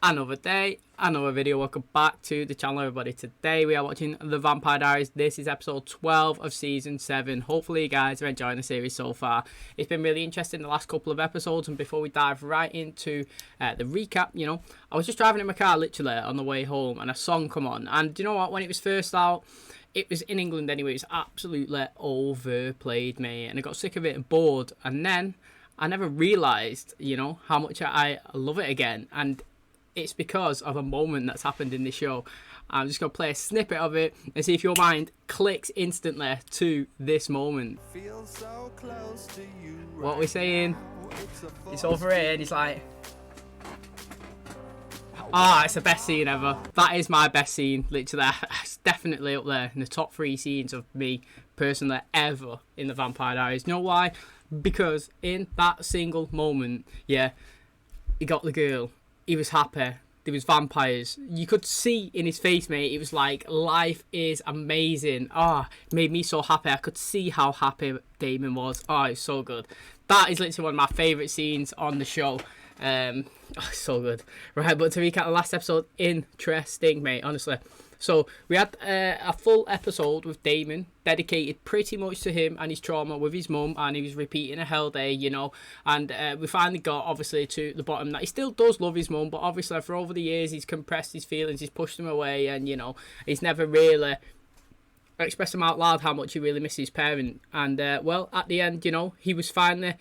Another day, another video. Welcome back to the channel, everybody. Today we are watching The Vampire Diaries. This is episode 12 of season 7. Hopefully you guys are enjoying the series so far. It's been really interesting the last couple of episodes, and before we dive right into the recap, I was just driving in my car literally on the way home and a song come on, and you know what, when it was first out, it was in England anyway, it was absolutely overplayed, mate, and I got sick of it and bored, and then I never realised, how much I love it again, and it's because of a moment that's happened in this show. I'm just going to play a snippet of it and see if your mind clicks instantly to this moment. So close to you right, what we're saying, it's over here and it's like, it's the best scene ever. That is my best scene, literally. It's definitely up there in the top 3 scenes of me personally ever in The Vampire Diaries. You know why? Because in that single moment, he got the girl. He was happy. There was vampires. You could see in his face, mate. It was like, life is amazing. It made me so happy. I could see how happy Damon was. It's so good. That is literally one of my favourite scenes on the show. So good. Right, but to recap the last episode, interesting, mate, honestly. So we had a full episode with Damon dedicated pretty much to him and his trauma with his mum, and he was repeating a hell day, and we finally got obviously to the bottom that he still does love his mum, but obviously for over the years he's compressed his feelings, he's pushed them away, and he's never really expressed them out loud how much he really misses his parent. And well, at the end, he was finally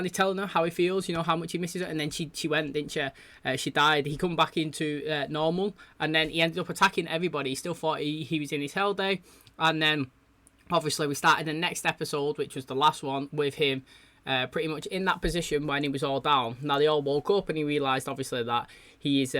telling her how he feels, how much he misses her, and then she went, didn't she? She died. He come back into normal, and then he ended up attacking everybody. He still thought he was in his hell day, and then obviously we started the next episode, which was the last one, with him pretty much in that position when he was all down. Now they all woke up and he realised obviously that he's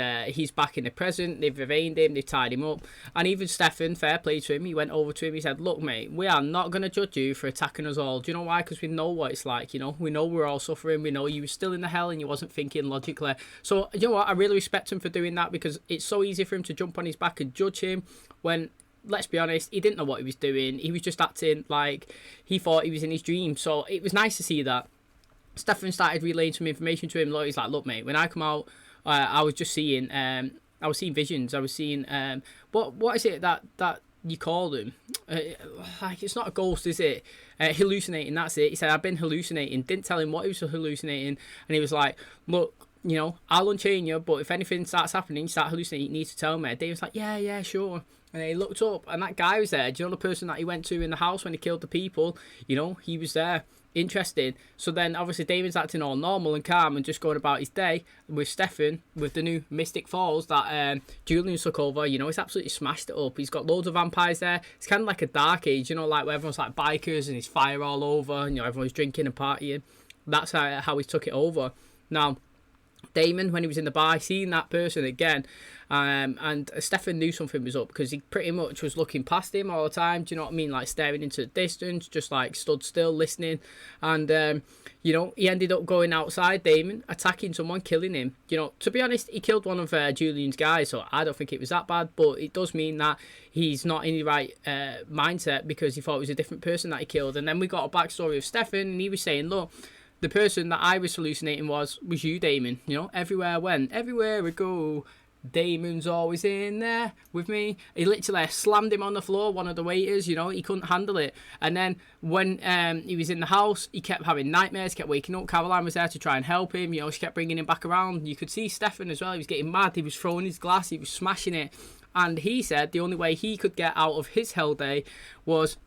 back in the present. They've arraigned him, they've tied him up, and even Stefan, fair play to him, he went over to him, he said, look mate, we are not going to judge you for attacking us all. Do you know why? Because we know what it's like, we know we're all suffering, we know you were still in the hell and you wasn't thinking logically. So you know what, I really respect him for doing that, because it's so easy for him to jump on his back and judge him when, let's be honest, he didn't know what he was doing. He was just acting like he thought he was in his dream. So it was nice to see that. Stefan started relaying some information to him. Like, he's like, look mate, when I come out, I was just seeing visions. I was seeing what is it that you call them? Like, it's not a ghost, is it? Hallucinating, that's it. He said, I've been hallucinating. Didn't tell him what he was hallucinating, and he was like, look, I'll unchain you, but if anything starts happening, you start hallucinating, you need to tell me. Dave's like, yeah, sure. And he looked up, and that guy was there. Do you know the person that he went to in the house when he killed the people? He was there. Interesting. So then obviously Damon's acting all normal and calm and just going about his day with Stefan, with the new Mystic Falls that Julian took over. He's absolutely smashed it up. He's got loads of vampires there. It's kind of like a dark age, like where everyone's like bikers and there's fire all over, and everyone's drinking and partying. That's how he took it over. Now Damon, when he was in the bar, seeing that person again, and Stefan knew something was up, because he pretty much was looking past him all the time, do you know what I mean, like staring into the distance, just like stood still listening, and he ended up going outside Damon, attacking someone, killing him. To be honest, he killed one of Julian's guys, so I don't think it was that bad, but it does mean that he's not in the right mindset, because he thought it was a different person that he killed. And then we got a backstory of Stefan, and he was saying, look, the person that I was hallucinating was you, Damon. Everywhere I went, everywhere we go, Damon's always in there with me. He literally slammed him on the floor, one of the waiters, he couldn't handle it. And then when he was in the house, he kept having nightmares, kept waking up. Caroline was there to try and help him, she kept bringing him back around. You could see Stefan as well, he was getting mad, he was throwing his glass, he was smashing it. And he said the only way he could get out of his hell day was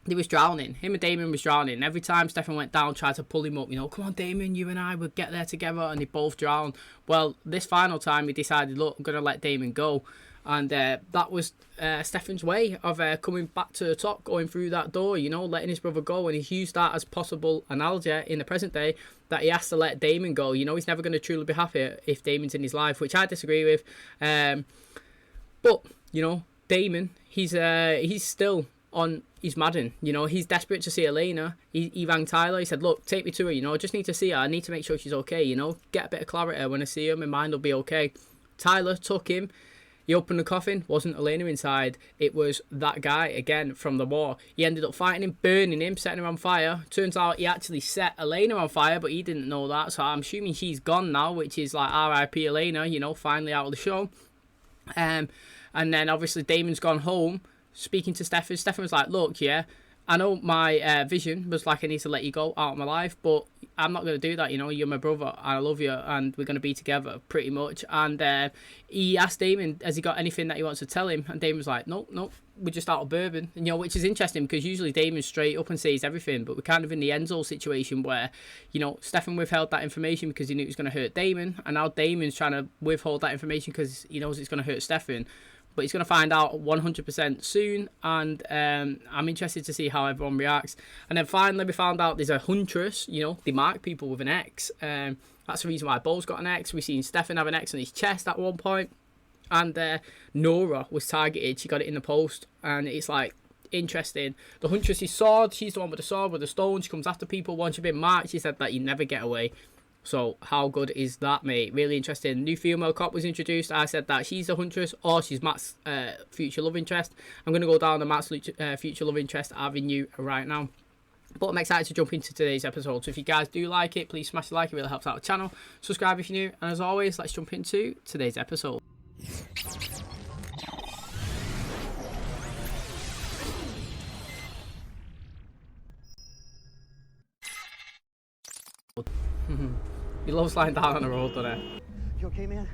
he was drowning. Him and Damon was drowning. Every time Stefan went down, tried to pull him up, come on Damon, you and I would get there together, and they both drowned. Well, this final time he decided, look, I'm going to let Damon go. And that was Stefan's way of coming back to the top, going through that door, letting his brother go. And he's used that as possible analogy in the present day, that he has to let Damon go. He's never going to truly be happy if Damon's in his life, which I disagree with. But, Damon, he's still on his Madden. He's desperate to see Elena. He rang Tyler, he said, look, take me to her, I just need to see her, I need to make sure she's okay, get a bit of clarity. When I see her, my mind will be okay. Tyler took him. He opened the coffin, wasn't Elena inside. It was that guy again from the war. He ended up fighting him, burning him, setting him on fire. Turns out he actually set Elena on fire, but he didn't know that. So I'm assuming she's gone now, which is like R.I.P. Elena, you know, finally out of the show. And then obviously Damon's gone home, speaking to Stefan. Stefan was like, look, yeah, I know my vision was like, I need to let you go out of my life, but I'm not going to do that, you know, you're my brother, and I love you, and we're going to be together, pretty much. And he asked Damon, has he got anything that he wants to tell him? And Damon was like, nope, we're just out of bourbon. And, you know, which is interesting, because usually Damon's straight up and says everything, but we're kind of in the Enzo situation where, you know, Stefan withheld that information because he knew it was going to hurt Damon, and now Damon's trying to withhold that information because he knows it's going to hurt Stefan. But he's going to find out 100% soon, and I'm interested to see how everyone reacts. And then finally we found out there's a huntress, you know, they mark people with an X. That's the reason why Bo's got an X. We've seen Stefan have an X on his chest at one point. And Nora was targeted, she got it in the post, and it's like, interesting. The huntress's sword, she's the one with the sword, with the stone, she comes after people. Once you've been marked, she said that you never get away. So how good is that, mate? Really interesting. New female cop was introduced. I said that she's a huntress or she's Matt's future love interest. I'm going to go down the Matt's future love interest avenue right now. But I'm excited to jump into today's episode. So if you guys do like it, please smash the like. It really helps out the channel. Subscribe if you're new. And as always, let's jump into today's episode. He loves lying down on the road, doesn't he? You okay, man?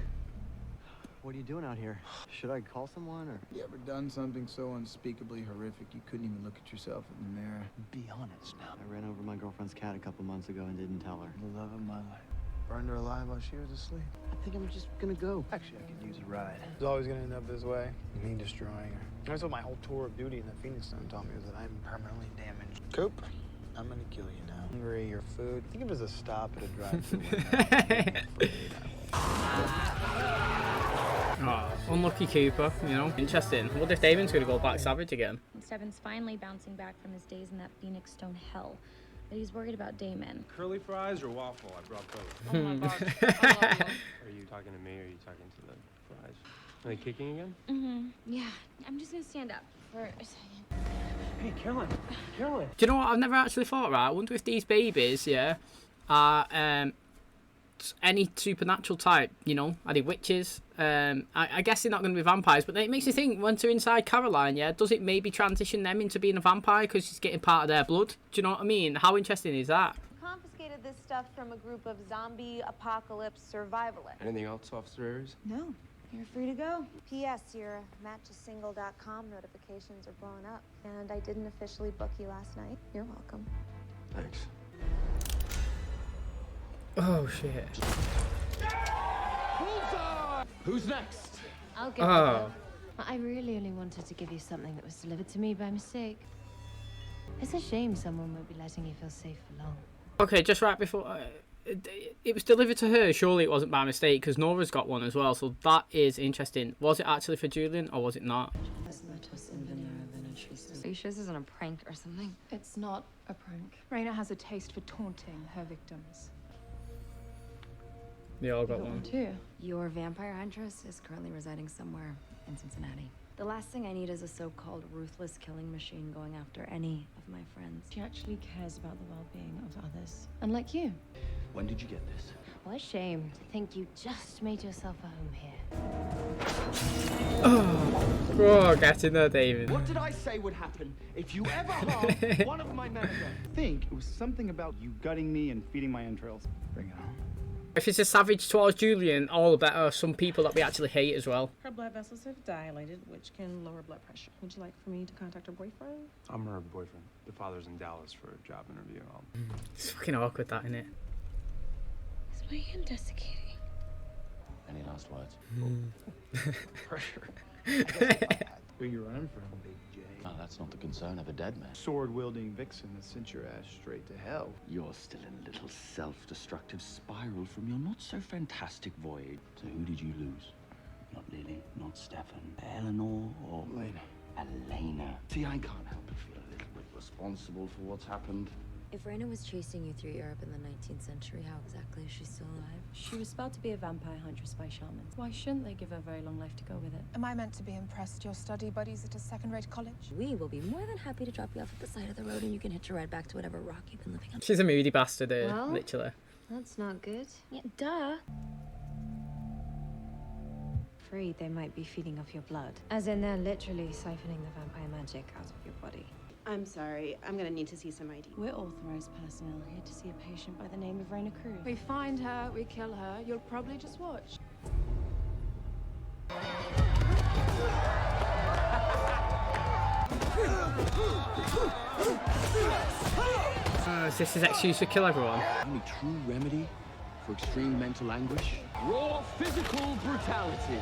What are you doing out here? Should I call someone, or? You ever done something so unspeakably horrific you couldn't even look at yourself in the mirror? Be honest now. I ran over my girlfriend's cat a couple months ago and didn't tell her. The love of my life. Burned her alive while she was asleep. I think I'm just gonna go. Actually, I could use a ride. It's always gonna end up this way. Me destroying her. That's what my whole tour of duty in the Phoenix Zone taught me, was that I'm permanently damaged. Coop, I'm gonna kill you now. Hungry, your food. Think of it as a stop at a drive-thru window. Oh, unlucky Cooper, you know. Interesting. What if Damon's going to go back savage again? Stefan's finally bouncing back from his days in that Phoenix Stone hell. But he's worried about Damon. Curly fries or waffle? I brought both. Oh my gosh, I love you. Are you talking to me or are you talking to the fries? Are they kicking again? Mm-hmm. Yeah, I'm just gonna stand up for a second. Hey, Caroline. Caroline. Do you know what I've never actually thought about? I wonder if these babies, yeah, are any supernatural type, you know? Are they witches? I guess they're not going to be vampires, but it makes you think, once they're inside Caroline, yeah, does it maybe transition them into being a vampire because she's getting part of their blood? Do you know what I mean? How interesting is that? Confiscated this stuff from a group of zombie apocalypse survivalists. Anything else, Officer Aries? No, you're free to go. P.S. Your matchasingle.com notifications are blowing up, and I didn't officially book you last night. You're welcome. Thanks. Oh, shit. Who's next? I'll get it. I really only wanted to give you something that was delivered to me by mistake. It's a shame someone would be letting you feel safe for long. Okay, just right before... it was delivered to her. Surely it wasn't by mistake, because Nora's got one as well, so that is interesting. Was it actually for Julian, or was it not? Are you sure this isn't a prank or something? It's not a prank. Raina has a taste for taunting her victims. They all got one. Too. Your vampire huntress is currently residing somewhere in Cincinnati. The last thing I need is a so-called ruthless killing machine going after any of my friends. She actually cares about the well-being of others. Unlike you. When did you get this? What a shame to think you just made yourself a home here. Oh, get in there, David. What did I say would happen if you ever harmed one of my men again? I think it was something about you gutting me and feeding my entrails. Bring it on. If it's a savage towards Julian, all the better. Some people that we actually hate as well. Her blood vessels have dilated, which can lower blood pressure. Would you like for me to contact her boyfriend? I'm her boyfriend. The father's in Dallas for a job interview. It's fucking awkward, that, isn't it? Is my hand desiccating? Any last words? Pressure. Who you running from, Big J? No, that's not the concern of a dead man. Sword-wielding vixen that sent your ass straight to hell. You're still in a little self-destructive spiral from your not-so-fantastic voyage. So who did you lose? Not Lily, not Stefan, Eleanor, or... Elena. Elena. See, I can't help but feel a little bit responsible for what's happened. If Raina was chasing you through Europe in the 19th century, how exactly is she still alive? She was spelled to be a vampire huntress by shamans. Why shouldn't they give her a very long life to go with it? Am I meant to be impressed? Your study buddies at a second-rate college? We will be more than happy to drop you off at the side of the road, and you can hitch a ride back to whatever rock you've been living on. She's a moody bastard, Well? literally. That's not good. Yeah, duh. Afraid they might be feeding off your blood. As in, they're literally siphoning the vampire magic out of your body. I'm sorry. I'm gonna need to see some ID. We're authorized personnel here to see a patient by the name of Raina Cruz. We find her, we kill her. You'll probably just watch. Is this his excuse to kill everyone? The only true remedy for extreme mental anguish? Raw physical brutality.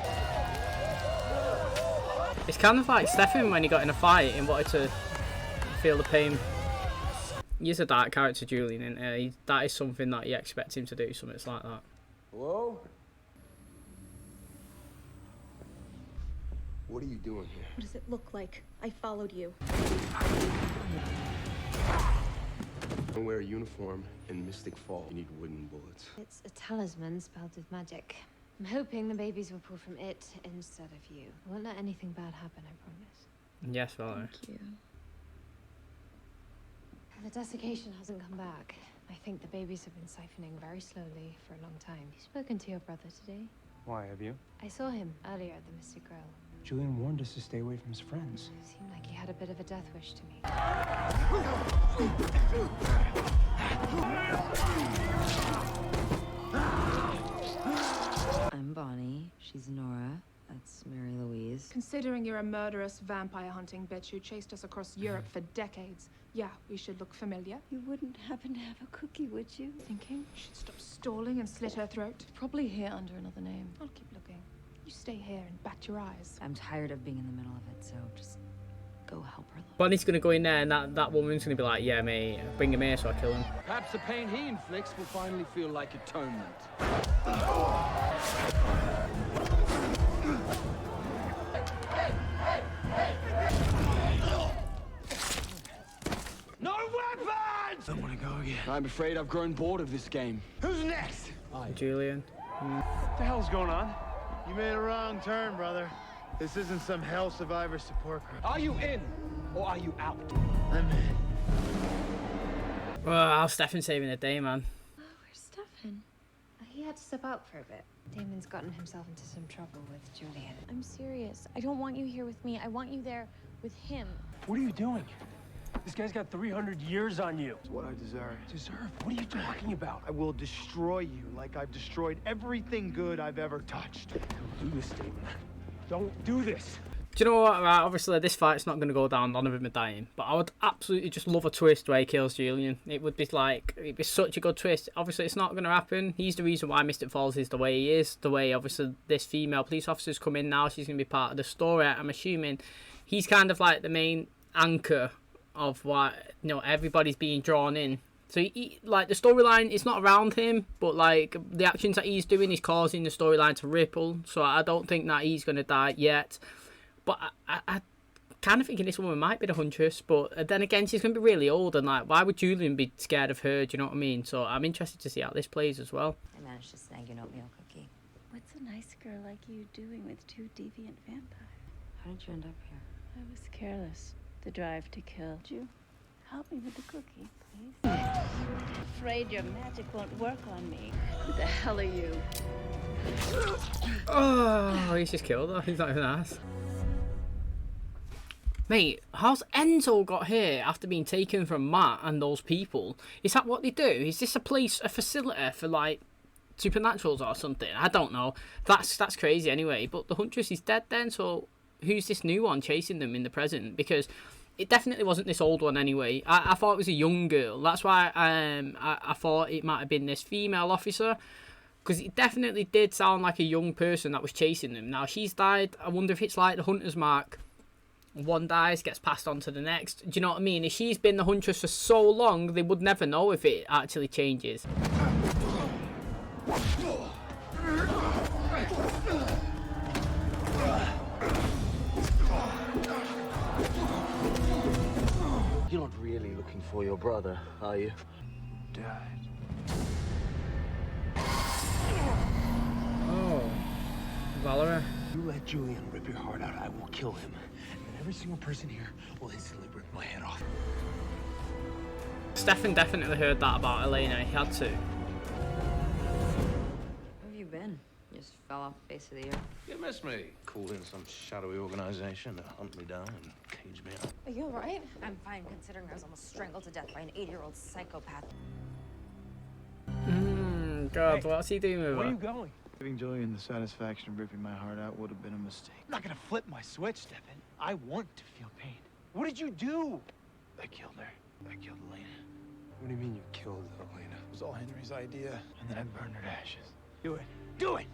It's kind of like Stefan when he got in a fight and wanted to feel the pain. He's a dark character, Julian, and that is something that you expect him to do, something like that. Hello? What are you doing here? What does it look like? I followed you. Don't wear a uniform in Mystic Fall. You need wooden bullets. It's a talisman spelled with magic. I'm hoping the babies will pull from it instead of you. I won't let anything bad happen, I promise. Yes, Valerie. Thank you. The desiccation hasn't come back. I think the babies have been siphoning very slowly for a long time. You've spoken to your brother today? Why, have you? I saw him earlier at the Mystic Grill. Julian warned us to stay away from his friends. It seemed like he had a bit of a death wish to me. I'm Bonnie. She's Nora. That's Mary Louise. Considering you're a murderous, vampire-hunting bitch who chased us across Europe for decades, yeah, we should look familiar. You wouldn't happen to have a cookie, would you? Thinking she'd stop stalling and slit her throat. Probably here under another name. I'll keep looking. You stay here and bat your eyes. I'm tired of being in the middle of it, so just go help her. Bonnie's gonna go in there and that woman's gonna be like, yeah, mate, bring him here so I kill him. Perhaps the pain he inflicts will finally feel like atonement. No weapons! I want to go again. I'm afraid I've grown bored of this game. Who's next? Julian. What the hell's going on? You made a wrong turn, brother. This isn't some hell survivor support group. Are you in or are you out? I'm in. Well, how's Stefan saving the day, man? Oh, where's Stefan? He had to step out for a bit. Damon's gotten himself into some trouble with Julian. I'm serious. I don't want you here with me. I want you there with him. What are you doing? This guy's got 300 years on you. It's what I deserve. Deserve? What are you talking about? I will destroy you like I've destroyed everything good I've ever touched. Don't do this, Damon. Don't do this. Do you know what? Right, obviously, this fight's not going to go down. None of them are dying. But I would absolutely just love a twist where he kills Julian. It would be like, it'd be such a good twist. Obviously, it's not going to happen. He's the reason why Mystic Falls is the way he is. The way, obviously, this female police officer's come in now. She's going to be part of the story. I'm assuming he's kind of like the main anchor of why, you know, everybody's being drawn in. So, he, like, the storyline is not around him, but, like, the actions that he's doing is causing the storyline to ripple. So, I don't think that he's going to die yet. But I kind of thinking this woman might be the huntress, but then again, she's going to be really old, and, like, why would Julian be scared of her? Do you know what I mean? So, I'm interested to see how this plays as well. I managed to snag an oatmeal cookie. What's a nice girl like you doing with two deviant vampires? How did you end up here? I was careless. The drive to kill. Would you help me with the cookie, please? Afraid your magic won't work on me. Who the hell are you? Oh, he's just killed her. He's not even asked. Mate, how's Enzo got here after being taken from Matt and those people? Is that what they do? Is this a facility for, like, supernaturals or something? I don't know. That's crazy anyway. But the huntress is dead then, so who's this new one chasing them in the present? Because it definitely wasn't this old one anyway. I thought it was a young girl. That's why I thought it might have been this female officer. Because it definitely did sound like a young person that was chasing them. Now, she's died. I wonder if it's like the hunter's mark. One dies, gets passed on to the next. Do you know what I mean? If she's been the huntress for so long, they would never know if it actually changes. You're not really looking for your brother, are you? Died. Oh. Valerie. You let Julian rip your heart out, I will kill him. And every single person here will instantly rip my head off. Stefan definitely heard that about Elena. He had to. Where have you been? You just fell off the face of the earth. You missed me. Called in some shadowy organization to hunt me down and cage me up. Are you alright? I'm fine, considering I was almost strangled to death by an 80-year-old psychopath. God, what's he doing with Where are her? you going? Giving Julian the satisfaction of ripping my heart out would have been a mistake. I'm not gonna flip my switch, Stefan. I want to feel pain. What did you do? I killed her. I killed Elena. What do you mean you killed Elena? It was all Henry's idea, and then I burned her to ashes. Do it. Do it!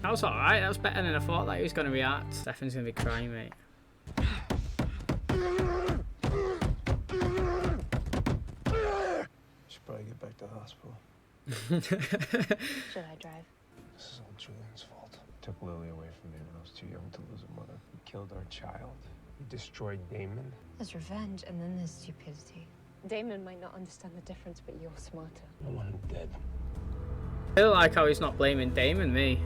That was alright. That was better than I thought that he was going to react. Stefan's going to be crying, mate. Should probably get back to the hospital. Should I drive? This is all Julian's fault. He took Lily away from me when I was too young to lose a mother. He killed our child. He destroyed Damon. There's revenge, and then there's stupidity. Damon might not understand the difference, but you're smarter. I want him dead. I feel like how he's not blaming Damon, me.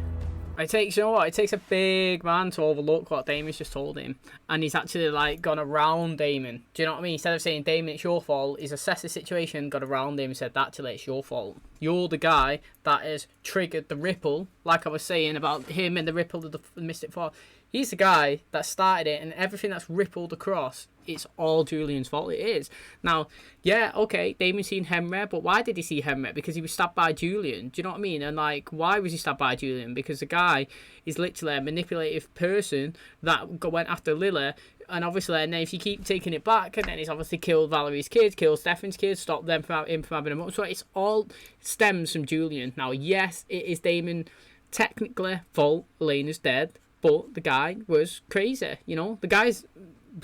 It takes, you know what, it takes a big man to overlook what Damon's just told him. And he's actually, like, gone around Damon. Do you know what I mean? Instead of saying, Damon, it's your fault, he's assessed the situation, got around him and said, actually, it's your fault. You're the guy that has triggered the ripple, like I was saying about him and the ripple of the Mystic Fall. He's the guy that started it, and everything that's rippled across, it's all Julian's fault. It is. Now, yeah, okay, Damon's seen Henry, but why did he see Henry? Because he was stabbed by Julian. Do you know what I mean? And, like, why was he stabbed by Julian? Because the guy is literally a manipulative person that went after Lily, and obviously, and then if you keep taking it back, and then he's obviously killed Valerie's kids, killed Stefan's kids, stopped them from having a mother. So it's all stems from Julian. Now, yes, it is Damon technically fault. Elena's dead. But the guy was crazy, you know? The guy's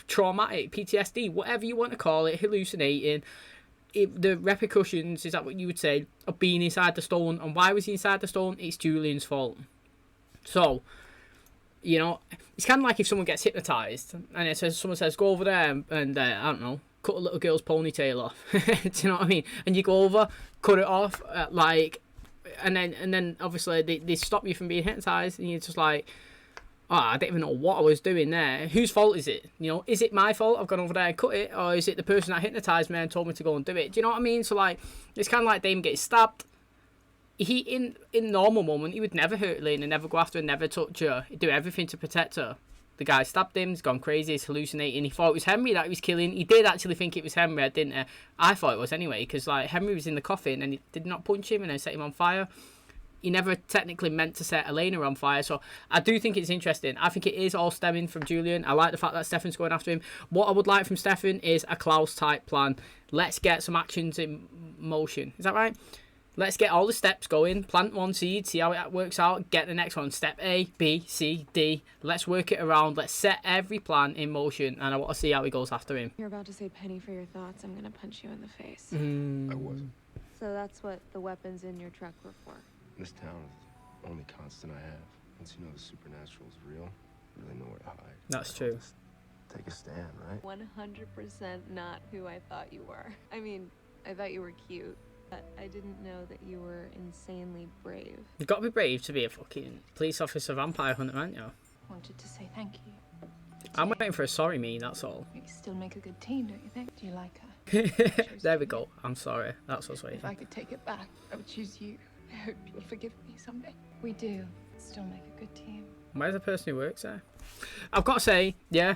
traumatic, PTSD, whatever you want to call it, hallucinating. The repercussions, is that what you would say, of being inside the stone. And why was he inside the stone? It's Julian's fault. So, you know, it's kind of like if someone gets hypnotised and it says, someone says, go over there and I don't know, cut a little girl's ponytail off. Do you know what I mean? And you go over, cut it off, and then obviously they stop you from being hypnotised, and you're just like, oh, I don't even know what I was doing there. Whose fault is it? You know, is it my fault? I've gone over there and cut it, or is it the person that hypnotised me and told me to go and do it? Do you know what I mean? So like, it's kind of like Damon getting stabbed. He in normal moment, he would never hurt Elena, never go after her, never touch her, he'd do everything to protect her. The guy stabbed him, he's gone crazy, he's hallucinating. He thought it was Henry that he was killing. He did actually think it was Henry, didn't he? I thought it was anyway, because like Henry was in the coffin and he did not punch him and then set him on fire. He never technically meant to set Elena on fire, so I do think it's interesting. I think it is all stemming from Julian. I like the fact that Stefan's going after him. What I would like from Stefan is a Klaus-type plan. Let's get some actions in motion. Is that right? Let's get all the steps going. Plant one seed, see how it works out. Get the next one. Step A, B, C, D. Let's work it around. Let's set every plan in motion, and I want to see how he goes after him. You're about to say penny for your thoughts. I'm going to punch you in the face. I wasn't. So that's what the weapons in your truck were for. This town is the only constant I have. Once you know the supernatural is real, you really know where to hide. That's true. Just take a stand, right? 100% not who I thought you were. I mean, I thought you were cute, but I didn't know that you were insanely brave. You've got to be brave to be a fucking police officer vampire hunter, aren't you? Wanted to say thank you. I'm waiting for a sorry me, that's all. We still make a good team, don't you think? Do you like her? There we go. I'm sorry. That's what's waiting. If I could take it back, I would choose you. I hope you'll forgive me someday. We do still make a good team. Where's the person who works there? I've got to say, yeah,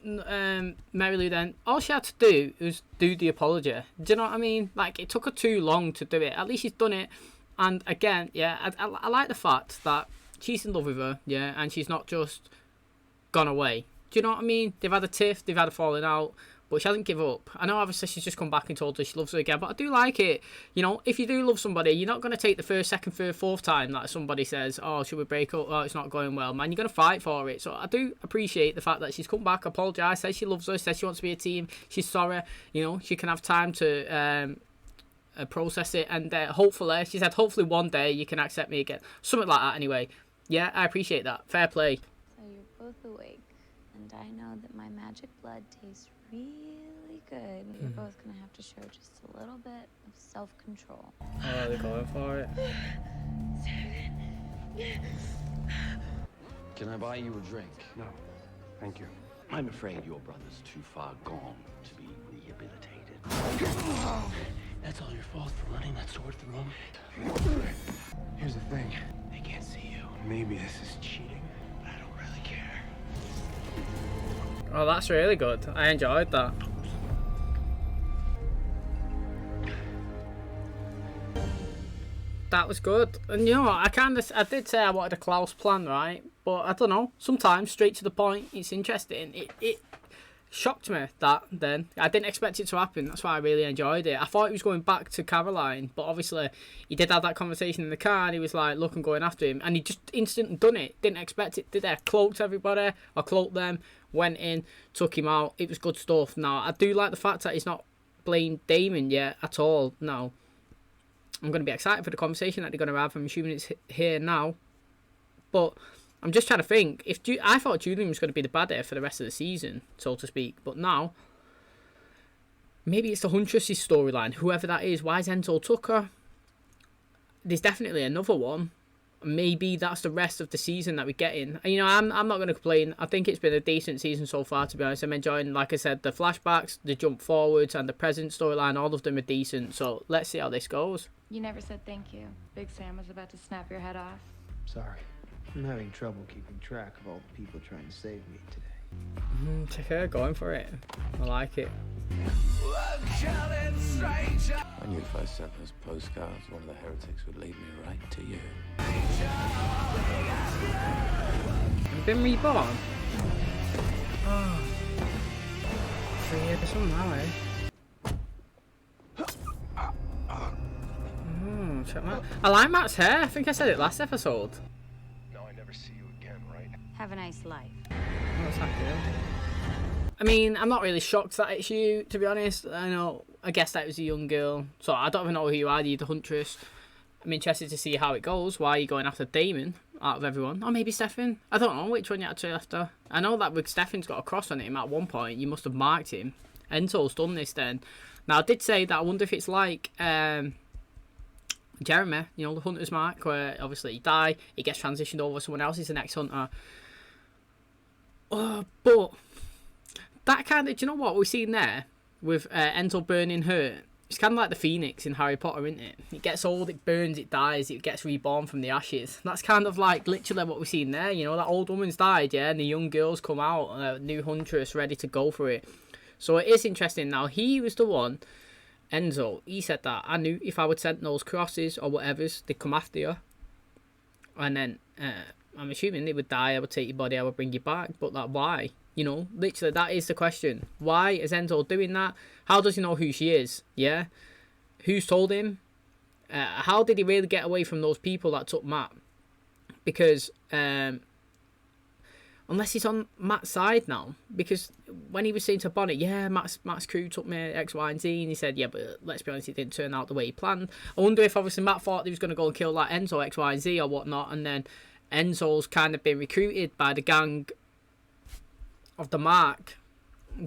Mary Lou then, all she had to do was do the apology. Do you know what I mean? Like, it took her too long to do it. At least she's done it. And again, yeah, I like the fact that she's in love with her, yeah, and she's not just gone away. Do you know what I mean? They've had a tiff, they've had a falling out, but she hasn't given up. I know obviously she's just come back and told her she loves her again, but I do like it. You know, if you do love somebody, you're not going to take the first, second, third, fourth time that somebody says, oh, should we break up? Oh, it's not going well, man. You're going to fight for it. So I do appreciate the fact that she's come back, apologised, says she loves her, says she wants to be a team. She's sorry. You know, she can have time to process it. And hopefully, she said, hopefully one day you can accept me again. Something like that anyway. Yeah, I appreciate that. Fair play. So you're both awake, and I know that my magic blood tastes really good. You're both gonna have to show just a little bit of self-control. Oh, they're going for it. Can I buy you a drink? No, thank you. I'm afraid your brother's too far gone to be rehabilitated. That's all your fault for running that sword through him. Here's the thing. They can't see you. Maybe this is cheating, but I don't really care. Oh, that's really good. I enjoyed that. That was good. And you know what, I did say I wanted a Klaus plan, right? But I don't know, sometimes straight to the point, it's interesting. It shocked me that then. I didn't expect it to happen, that's why I really enjoyed it. I thought he was going back to Caroline, but obviously he did have that conversation in the car and he was like, look, I'm going after him. And he just instantly done it, didn't expect it, did I? Cloaked everybody, or cloaked them, went in, took him out. It was good stuff. Now, I do like the fact that he's not blamed Damon yet at all. No. I'm going to be excited for the conversation that they're going to have. I'm assuming it's here now. But I'm just trying to think. I thought Julian was going to be the bad for the rest of the season, so to speak. But now, maybe it's the Huntress's storyline. Whoever that is. Why is Enzo Tucker? There's definitely another one. Maybe that's the rest of the season that we're getting. And, you know, I'm not going to complain. I think it's been a decent season so far, to be honest. I'm enjoying, like I said, the flashbacks, the jump forwards, and the present storyline. All of them are decent. So let's see how this goes. You never said thank you. Big Sam was about to snap your head off. Sorry. I'm having trouble keeping track of all the people trying to save me today. Check her going for it. I like it. I knew if I sent those postcards, one of the heretics would lead me right to you. You've been reborn? Oh. 3 years from now, eh? Check that. I like Matt's hair. I think I said it last episode. No, I never see you again, right? Have a nice life. What's happening? I mean, I'm not really shocked that it's you, to be honest. I guess that was a young girl. So I don't even know who you are. You're the Huntress. I'm interested to see how it goes. Why are you going after Damon out of everyone? Or maybe Stefan? I don't know which one you're actually after. I know that Stefan's got a cross on him at one point. You must have marked him. Enzo's done this then. Now, I did say that I wonder if it's like Jeremy, you know, the Hunter's mark, where obviously he die, he gets transitioned over, someone else is the next Hunter. But that kind of, do you know what we've seen there with Enzo burning her? It's kind of like the Phoenix in Harry Potter, isn't it? It gets old, it burns, it dies, it gets reborn from the ashes. That's kind of like literally what we've seen there. You know, that old woman's died, yeah, and the young girls come out, a new Huntress ready to go for it. So it is interesting. Now, he was the one, Enzo, he said that I knew if I would send those crosses or whatever's, they'd come after you. And then, I'm assuming they would die, I would take your body, I would bring you back. But like, why? You know, literally, that is the question. Why is Enzo doing that? How does he know who she is? Yeah? Who's told him? How did he really get away from those people that took Matt? Because, unless he's on Matt's side now. Because when he was saying to Bonnet, yeah, Matt's crew took me X, Y, and Z, and he said, yeah, but let's be honest, it didn't turn out the way he planned. I wonder if obviously Matt thought he was going to go and kill like Enzo, X, Y, and Z or whatnot, and then Enzo's kind of been recruited by the gang of the Mark.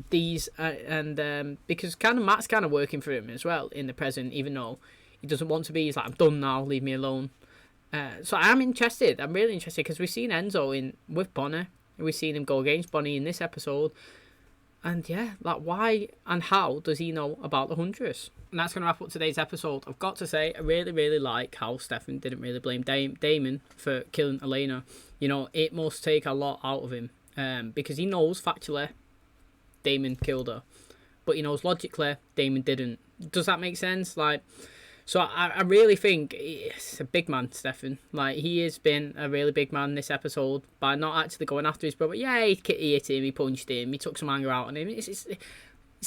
Because kind of Matt's kind of working for him as well in the present, even though he doesn't want to be. He's like, I'm done now, leave me alone. So I'm interested. I'm really interested because we've seen Enzo with Bonnie. We've seen him go against Bonnie in this episode. And yeah, like why and how does he know about the Huntress? And that's going to wrap up today's episode. I've got to say, I really, really like how Stefan didn't really blame Damon for killing Elena. You know, it must take a lot out of him. Because he knows factually Damon killed her. But he knows logically Damon didn't. Does that make sense? Like, so I really think it's a big man, Stefan. Like, he has been a really big man this episode by not actually going after his brother. Yeah, he hit him, he punched him, he took some anger out on him. It's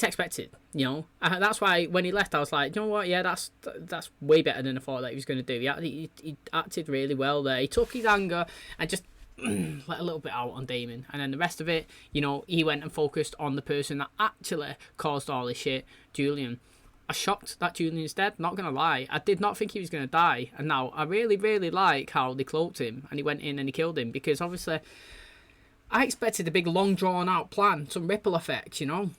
expected, you know. That's why when he left, I was like, you know what? Yeah, that's way better than I thought that he was going to do. He acted really well there. He took his anger and just let a little bit out on Damon, and then the rest of it, you know, he went and focused on the person that actually caused all this shit, Julian. I'm shocked that Julian's dead, not gonna lie. I did not think he was gonna die, and now I really, really like how they cloaked him and he went in and he killed him, because obviously I expected a big long drawn out plan, some ripple effect, you know.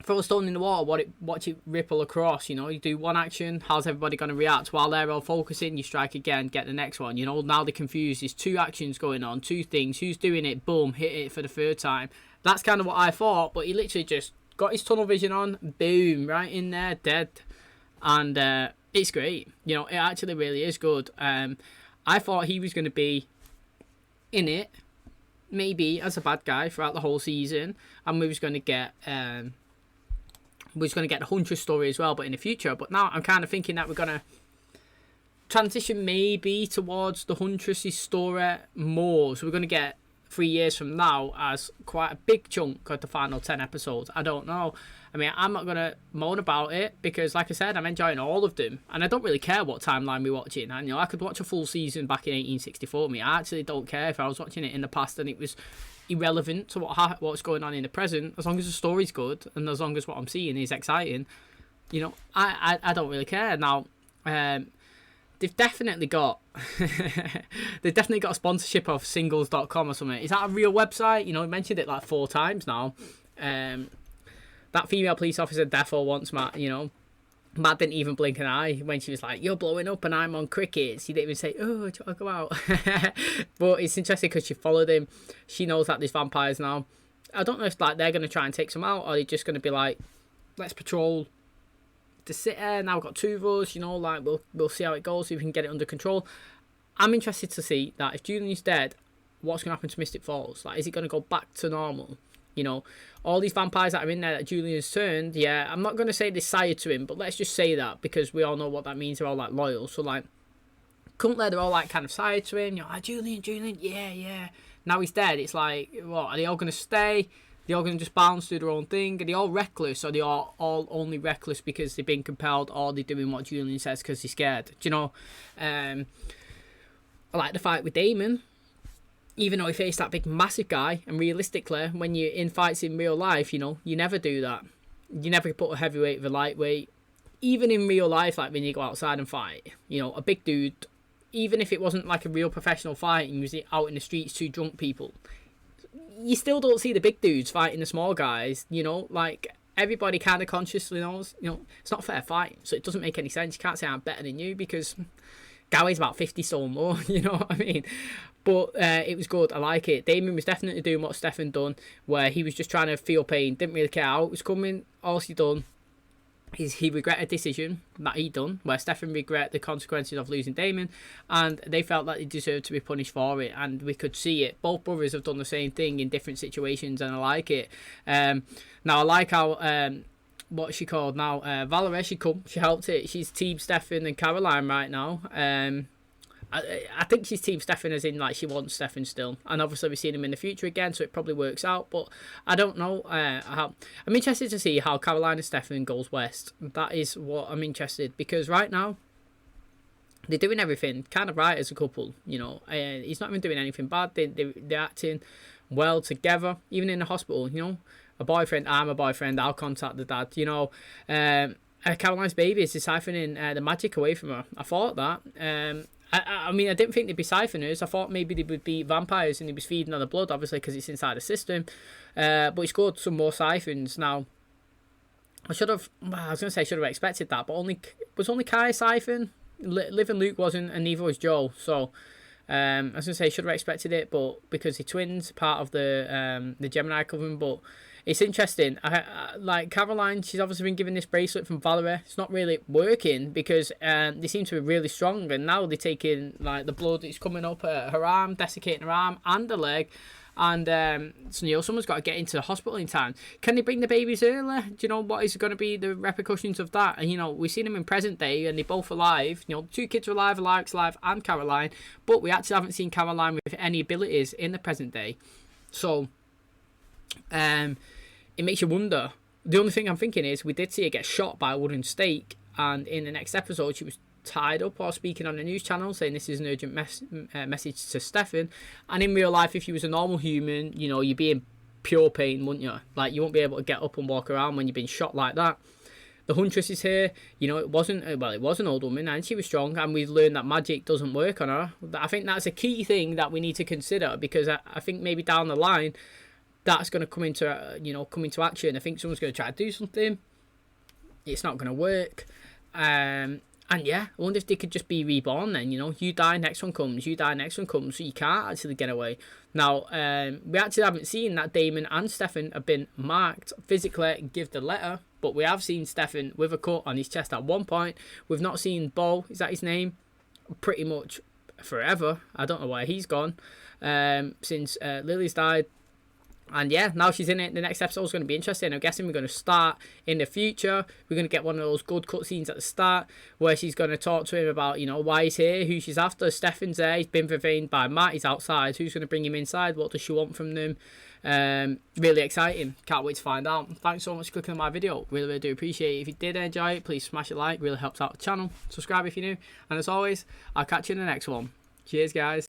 throw a stone in the water, watch it ripple across. You know, you do one action, how's everybody going to react? While they're all focusing, you strike again, get the next one. You know, now they're confused. There's 2 actions going on, 2 things. Who's doing it? Boom, hit it for the 3rd time. That's kind of what I thought, but he literally just got his tunnel vision on, boom, right in there, dead. And it's great. You know, it actually really is good. I thought he was going to be in it, maybe as a bad guy throughout the whole season, and we was going to get the huntress story as well, but in the future. But now I'm kind of thinking that we're going to transition maybe towards the huntress's story more. So we're going to get 3 years from now as quite a big chunk of the final 10 episodes. I don't know. I mean, I'm not going to moan about it because, like I said, I'm enjoying all of them. And I don't really care what timeline we're watching. And, you know, I could watch a full season back in 1864. I actually don't care if I was watching it in the past and it was irrelevant to what's going on in the present. As long as the story's good and as long as what I'm seeing is exciting, you know, I don't really care. Now, they've definitely got a sponsorship of singles.com or something. Is that a real website? You know, I mentioned it like 4 times now. That female police officer defo once, Matt, you know, Matt didn't even blink an eye when she was like, "You're blowing up and I'm on crickets." He didn't even say, "Oh, do you want to go out?" But it's interesting because she followed him. She knows that there's vampires now. I don't know if like they're going to try and take some out, or they're just going to be like, "Let's patrol the city. Now we've got 2 of us, you know, like we'll see how it goes, see if we can get it under control." I'm interested to see that if Julian's dead, what's going to happen to Mystic Falls? Like, is it going to go back to normal? You know, all these vampires that are in there that Julian's turned, yeah, I'm not going to say they're sired to him, but let's just say that because we all know what that means. They're all like loyal. So like, currently they're all like kind of sired to him. You're like, Julian, yeah. Now he's dead. It's like, what, are they all going to stay? They're all going to just bounce, do their own thing? Are they all reckless? Or are they all only reckless because they've been compelled, or they're doing what Julian says because they're scared? Do you know? I like the fight with Damon. Even though he faced that big massive guy, and realistically, when you're in fights in real life, you know, you never do that. You never put a heavyweight with a lightweight. Even in real life, like when you go outside and fight, you know, a big dude, even if it wasn't like a real professional fight and you was out in the streets, 2 drunk people, you still don't see the big dudes fighting the small guys, you know, like everybody kind of consciously knows, you know, it's not a fair fight, so it doesn't make any sense. You can't say I'm better than you because Gowie's about 50 stone more, you know what I mean? But it was good. I like it. Damon was definitely doing what Stefan done, where he was just trying to feel pain, didn't really care how it was coming. All he done is he regretted a decision that he done, where Stefan regret the consequences of losing Damon, and they felt that they deserved to be punished for it, and we could see it. Both brothers have done the same thing in different situations, and I like it. Now I like how what's she called now? Valerie, she helped it. She's team Stefan and Caroline right now. I think she's team Stefan as in like she wants Stefan still, and obviously we've seen him in the future again, so it probably works out, but I don't know. I'm interested to see how Caroline and Stefan goes west. That is what I'm interested, because right now they're doing everything kind of right as a couple, you know. He's not even doing anything bad. They're acting well together, even in the hospital, you know. A boyfriend, I'm a boyfriend, I'll contact the dad, you know. Caroline's baby is siphoning the magic away from her. I thought that. I mean, I didn't think they'd be siphoners. I thought maybe they would be vampires and he was feeding on the blood, obviously, because it's inside the system. But it's good, some more siphons. Now, I was going to say I should have expected that, but only Kai a siphon? Liv and Luke wasn't, and neither was Joel. So, I was going to say I should have expected it, but because they're twins, part of the Gemini coven, but it's interesting. Like Caroline, she's obviously been given this bracelet from Valerie. It's not really working because they seem to be really strong, and now they're taking like the blood. It's coming up her arm, desiccating her arm and the leg, and so you know someone's got to get into the hospital in time. Can they bring the babies earlier? Do you know what is going to be the repercussions of that? And you know we've seen them in present day, and they're both alive. You know, 2 kids are alive, Alaric's alive, and Caroline, but we actually haven't seen Caroline with any abilities in the present day. So, it makes you wonder. The only thing I'm thinking is we did see her get shot by a wooden stake, and in the next episode she was tied up or speaking on a news channel saying this is an urgent message to Stefan. And in real life, if you was a normal human, you know, you'd be in pure pain, wouldn't you? Like, you won't be able to get up and walk around when you've been shot like that. The huntress is here. You know, it was an old woman and she was strong, and we've learned that magic doesn't work on her. I think that's a key thing that we need to consider, because I think maybe down the line that's going to come into come into action. I think someone's going to try to do something. It's not going to work. And yeah, I wonder if they could just be reborn then, you die, next one comes, you die, next one comes, so you can't actually get away. Now, we actually haven't seen that Damon and Stefan have been marked physically and give the letter, but we have seen Stefan with a cut on his chest at one point. We've not seen Bo, is that his name? Pretty much forever. I don't know where he's gone since Lily's died. And yeah, now she's in it. The next episode is going to be interesting. I'm guessing we're going to start in the future. We're going to get one of those good cutscenes at the start where she's going to talk to him about, why he's here, who she's after. Stefan's there. He's been retained by Matt. He's outside. Who's going to bring him inside? What does she want from them? Really exciting. Can't wait to find out. Thanks so much for clicking on my video. Really do appreciate it. If you did enjoy it, please smash a like. Really helps out the channel. Subscribe if you're new. And as always, I'll catch you in the next one. Cheers, guys.